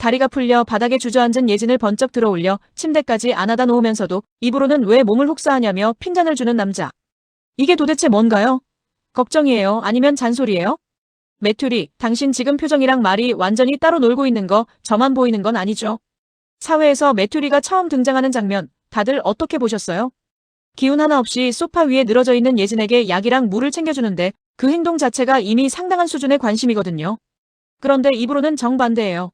다리가 풀려 바닥에 주저앉은 예진을 번쩍 들어올려 침대까지 안아다 놓으면서도 입으로는 왜 몸을 혹사하냐며 핀잔을 주는 남자. 이게 도대체 뭔가요? 걱정이에요? 아니면 잔소리예요? 메투리, 당신 지금 표정이랑 말이 완전히 따로 놀고 있는 거 저만 보이는 건 아니죠? 사회에서 메투리가 처음 등장하는 장면, 다들 어떻게 보셨어요? 기운 하나 없이 소파 위에 늘어져 있는 예진에게 약이랑 물을 챙겨주는데 그 행동 자체가 이미 상당한 수준의 관심이거든요. 그런데 입으로는 정반대예요.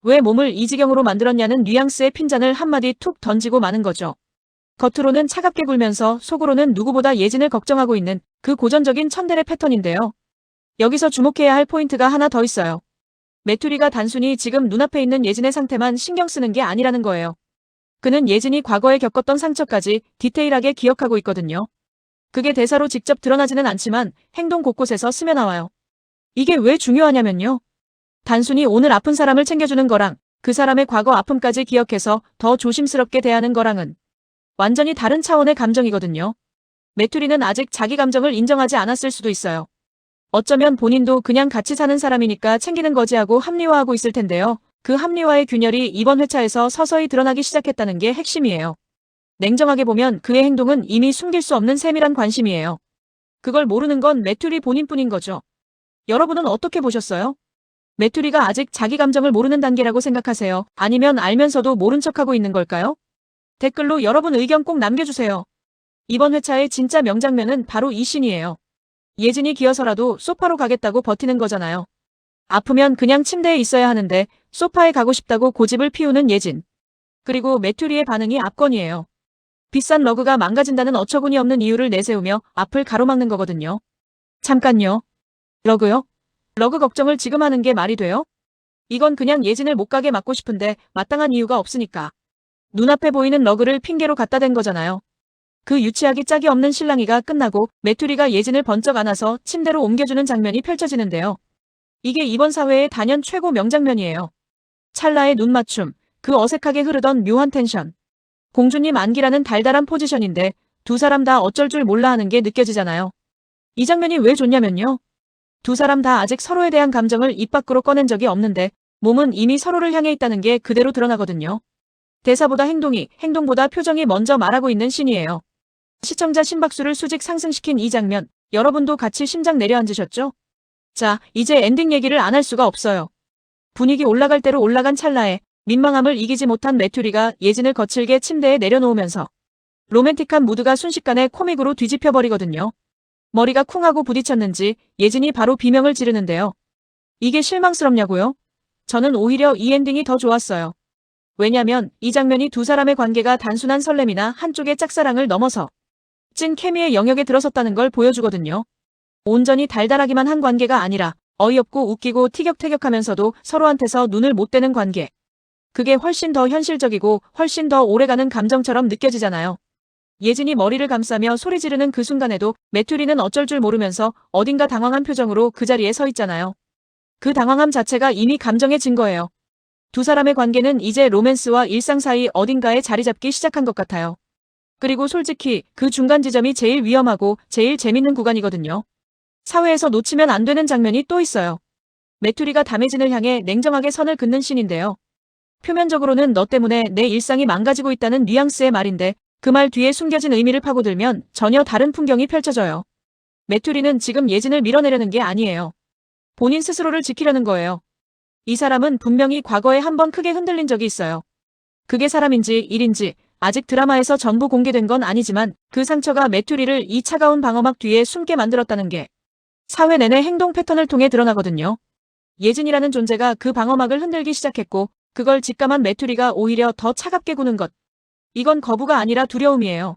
왜 몸을 이 지경으로 만들었냐는 뉘앙스의 핀잔을 한마디 툭 던지고 마는 거죠. 겉으로는 차갑게 굴면서 속으로는 누구보다 예진을 걱정하고 있는 그 고전적인 천대의 패턴인데요. 여기서 주목해야 할 포인트가 하나 더 있어요. 메투리가 단순히 지금 눈앞에 있는 예진의 상태만 신경 쓰는 게 아니라는 거예요. 그는 예진이 과거에 겪었던 상처까지 디테일하게 기억하고 있거든요. 그게 대사로 직접 드러나지는 않지만 행동 곳곳에서 스며나와요. 이게 왜 중요하냐면요. 단순히 오늘 아픈 사람을 챙겨주는 거랑 그 사람의 과거 아픔까지 기억해서 더 조심스럽게 대하는 거랑은 완전히 다른 차원의 감정이거든요. 메투리는 아직 자기 감정을 인정하지 않았을 수도 있어요. 어쩌면 본인도 그냥 같이 사는 사람이니까 챙기는 거지 하고 합리화하고 있을 텐데요. 그 합리화의 균열이 이번 회차에서 서서히 드러나기 시작했다는 게 핵심이에요. 냉정하게 보면 그의 행동은 이미 숨길 수 없는 세밀한 관심이에요. 그걸 모르는 건 메투리 본인뿐인 거죠. 여러분은 어떻게 보셨어요? 메투리가 아직 자기 감정을 모르는 단계라고 생각하세요? 아니면 알면서도 모른 척하고 있는 걸까요? 댓글로 여러분 의견 꼭 남겨주세요. 이번 회차의 진짜 명장면은 바로 이 씬이에요. 예진이 기어서라도 소파로 가겠다고 버티는 거잖아요. 아프면 그냥 침대에 있어야 하는데 소파에 가고 싶다고 고집을 피우는 예진. 그리고 메투리의 반응이 압권이에요. 비싼 러그가 망가진다는 어처구니 없는 이유를 내세우며 앞을 가로막는 거거든요. 잠깐요. 러그요? 러그 걱정을 지금 하는 게 말이 돼요? 이건 그냥 예진을 못 가게 막고 싶은데 마땅한 이유가 없으니까. 눈앞에 보이는 러그를 핑계로 갖다 댄 거잖아요. 그 유치하기 짝이 없는 실랑이가 끝나고 메투리가 예진을 번쩍 안아서 침대로 옮겨주는 장면이 펼쳐지는데요. 이게 이번 사회의 단연 최고 명장면이에요. 찰나의 눈 맞춤, 그 어색하게 흐르던 묘한 텐션. 공주님 안기라는 달달한 포지션인데 두 사람 다 어쩔 줄 몰라 하는 게 느껴지잖아요. 이 장면이 왜 좋냐면요. 두 사람 다 아직 서로에 대한 감정을 입 밖으로 꺼낸 적이 없는데 몸은 이미 서로를 향해 있다는 게 그대로 드러나거든요. 대사보다 행동이, 행동보다 표정이 먼저 말하고 있는 씬이에요. 시청자 심박수를 수직 상승시킨 이 장면, 여러분도 같이 심장 내려앉으셨죠? 자, 이제 엔딩 얘기를 안 할 수가 없어요. 분위기 올라갈 대로 올라간 찰나에 민망함을 이기지 못한 메투리가 예진을 거칠게 침대에 내려놓으면서 로맨틱한 무드가 순식간에 코믹으로 뒤집혀버리거든요. 머리가 쿵하고 부딪혔는지 예진이 바로 비명을 지르는데요. 이게 실망스럽냐고요? 저는 오히려 이 엔딩이 더 좋았어요. 왜냐면 이 장면이 두 사람의 관계가 단순한 설렘이나 한쪽의 짝사랑을 넘어서 찐 케미의 영역에 들어섰다는 걸 보여주거든요. 온전히 달달하기만 한 관계가 아니라 어이없고 웃기고 티격태격하면서도 서로한테서 눈을 못 떼는 관계. 그게 훨씬 더 현실적이고 훨씬 더 오래가는 감정처럼 느껴지잖아요. 예진이 머리를 감싸며 소리 지르는 그 순간에도 메투리는 어쩔 줄 모르면서 어딘가 당황한 표정으로 그 자리에 서 있잖아요. 그 당황함 자체가 이미 감정의 증거예요. 두 사람의 관계는 이제 로맨스와 일상 사이 어딘가에 자리 잡기 시작한 것 같아요. 그리고 솔직히 그 중간 지점이 제일 위험하고 제일 재밌는 구간이거든요. 사회에서 놓치면 안 되는 장면이 또 있어요. 메투리가 담해진을 향해 냉정하게 선을 긋는 씬인데요. 표면적으로는 너 때문에 내 일상이 망가지고 있다는 뉘앙스의 말인데 그 말 뒤에 숨겨진 의미를 파고들면 전혀 다른 풍경이 펼쳐져요. 메투리는 지금 예진을 밀어내려는 게 아니에요. 본인 스스로를 지키려는 거예요. 이 사람은 분명히 과거에 한번 크게 흔들린 적이 있어요. 그게 사람인지 일인지 아직 드라마에서 전부 공개된 건 아니지만 그 상처가 메투리를 이 차가운 방어막 뒤에 숨게 만들었다는 게 사회 내내 행동 패턴을 통해 드러나거든요. 예진이라는 존재가 그 방어막을 흔들기 시작했고 그걸 직감한 메투리가 오히려 더 차갑게 구는 것. 이건 거부가 아니라 두려움이에요.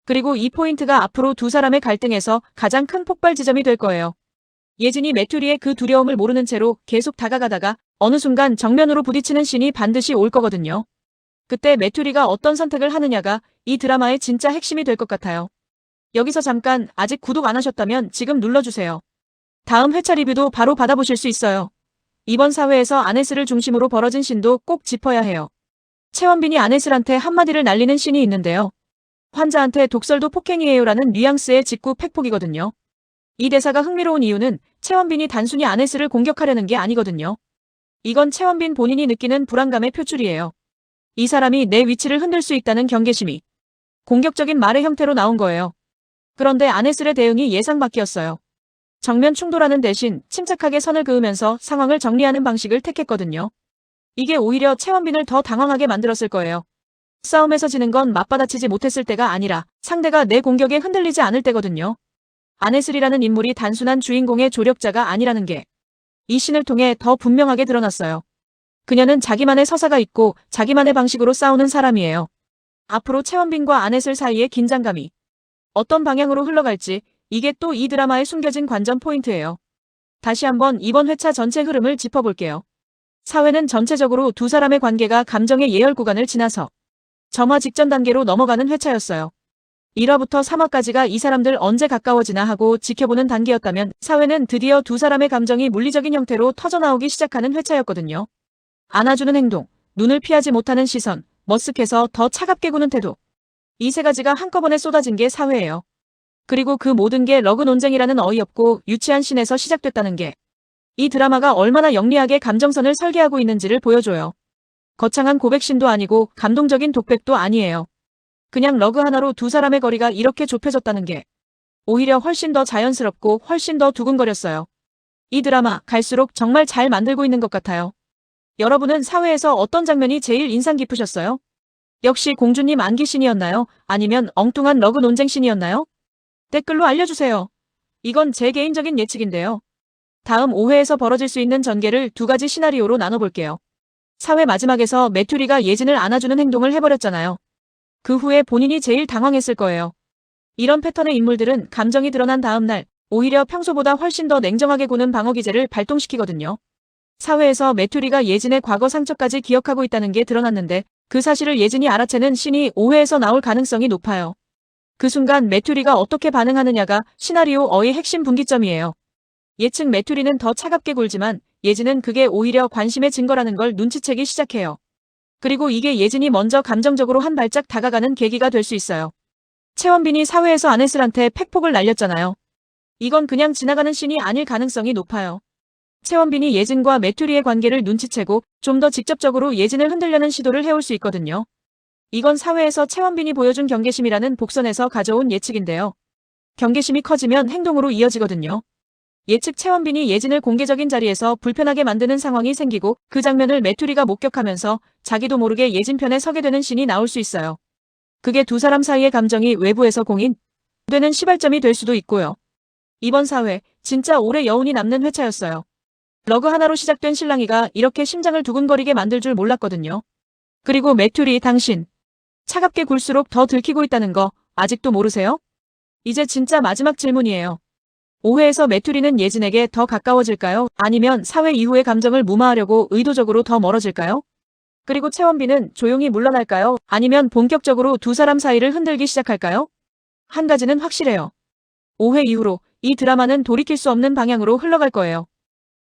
그리고 이 포인트가 앞으로 두 사람의 갈등에서 가장 큰 폭발 지점이 될 거예요. 예진이 메투리의 그 두려움을 모르는 채로 계속 다가가다가 어느 순간 정면으로 부딪히는 씬이 반드시 올 거거든요. 그때 메투리가 어떤 선택을 하느냐가 이 드라마의 진짜 핵심이 될 것 같아요. 여기서 잠깐 아직 구독 안 하셨다면 지금 눌러주세요. 다음 회차 리뷰도 바로 받아보실 수 있어요. 이번 사회에서 아네스를 중심으로 벌어진 씬도 꼭 짚어야 해요. 채원빈이 아네슬한테 한마디를 날리는 씬이 있는데요. 환자한테 독설도 폭행이에요라는 뉘앙스의 직구 팩폭이거든요. 이 대사가 흥미로운 이유는 채원빈이 단순히 아네스를 공격하려는 게 아니거든요. 이건 채원빈 본인이 느끼는 불안감의 표출이에요. 이 사람이 내 위치를 흔들 수 있다는 경계심이 공격적인 말의 형태로 나온 거예요. 그런데 아네슬의 대응이 예상 밖이었어요. 정면 충돌하는 대신 침착하게 선을 그으면서 상황을 정리하는 방식을 택했거든요. 이게 오히려 채원빈을 더 당황하게 만들었을 거예요. 싸움에서 지는 건 맞받아치지 못했을 때가 아니라 상대가 내 공격에 흔들리지 않을 때거든요. 아네슬이라는 인물이 단순한 주인공의 조력자가 아니라는 게 이 씬을 통해 더 분명하게 드러났어요. 그녀는 자기만의 서사가 있고 자기만의 방식으로 싸우는 사람이에요. 앞으로 채원빈과 아네슬 사이의 긴장감이 어떤 방향으로 흘러갈지 이게 또 이 드라마의 숨겨진 관전 포인트예요. 다시 한번 이번 회차 전체 흐름을 짚어볼게요. 사회는 전체적으로 두 사람의 관계가 감정의 예열 구간을 지나서 점화 직전 단계로 넘어가는 회차였어요. 1화부터 3화까지가 이 사람들 언제 가까워지나 하고 지켜보는 단계였다면 사회는 드디어 두 사람의 감정이 물리적인 형태로 터져나오기 시작하는 회차였거든요. 안아주는 행동, 눈을 피하지 못하는 시선, 머쓱해서 더 차갑게 구는 태도. 이 세 가지가 한꺼번에 쏟아진 게 사회예요. 그리고 그 모든 게 러그 논쟁이라는 어이없고 유치한 씬에서 시작됐다는 게 이 드라마가 얼마나 영리하게 감정선을 설계하고 있는지를 보여줘요. 거창한 고백신도 아니고 감동적인 독백도 아니에요. 그냥 러그 하나로 두 사람의 거리가 이렇게 좁혀졌다는 게 오히려 훨씬 더 자연스럽고 훨씬 더 두근거렸어요. 이 드라마 갈수록 정말 잘 만들고 있는 것 같아요. 여러분은 사회에서 어떤 장면이 제일 인상 깊으셨어요? 역시 공주님 안기씬이었나요? 아니면 엉뚱한 러그 논쟁씬이었나요? 댓글로 알려주세요. 이건 제 개인적인 예측인데요. 다음 5회에서 벌어질 수 있는 전개를 두 가지 시나리오로 나눠볼게요. 사회 마지막에서 메투리가 예진을 안아주는 행동을 해버렸잖아요. 그 후에 본인이 제일 당황했을 거예요. 이런 패턴의 인물들은 감정이 드러난 다음 날 오히려 평소보다 훨씬 더 냉정하게 구는 방어 기제를 발동시키거든요. 사회에서 메투리가 예진의 과거 상처까지 기억하고 있다는 게 드러났는데 그 사실을 예진이 알아채는 씬이 5회에서 나올 가능성이 높아요. 그 순간 메투리가 어떻게 반응하느냐가 시나리오의 핵심 분기점이에요. 예측 메투리는 더 차갑게 굴지만 예진은 그게 오히려 관심의 증거라는 걸 눈치채기 시작해요. 그리고 이게 예진이 먼저 감정적으로 한 발짝 다가가는 계기가 될 수 있어요. 채원빈이 사회에서 아네슬한테 팩폭을 날렸잖아요. 이건 그냥 지나가는 씬이 아닐 가능성이 높아요. 채원빈이 예진과 메투리의 관계를 눈치채고 좀 더 직접적으로 예진을 흔들려는 시도를 해올 수 있거든요. 이건 사회에서 채원빈이 보여준 경계심이라는 복선에서 가져온 예측인데요. 경계심이 커지면 행동으로 이어지거든요. 예측 채원빈이 예진을 공개적인 자리에서 불편하게 만드는 상황이 생기고 그 장면을 메투리가 목격하면서 자기도 모르게 예진 편에 서게 되는 씬이 나올 수 있어요. 그게 두 사람 사이의 감정이 외부에서 공인되는 시발점이 될 수도 있고요. 이번 사회 진짜 오래 여운이 남는 회차였어요. 러그 하나로 시작된 실랑이가 이렇게 심장을 두근거리게 만들 줄 몰랐거든요. 그리고 메투리 당신 차갑게 굴수록 더 들키고 있다는 거 아직도 모르세요? 이제 진짜 마지막 질문이에요. 5회에서 메투리는 예진에게 더 가까워질까요? 아니면 사회 이후의 감정을 무마하려고 의도적으로 더 멀어질까요? 그리고 채원빈은 조용히 물러날까요? 아니면 본격적으로 두 사람 사이를 흔들기 시작할까요? 한 가지는 확실해요. 5회 이후로 이 드라마는 돌이킬 수 없는 방향으로 흘러갈 거예요.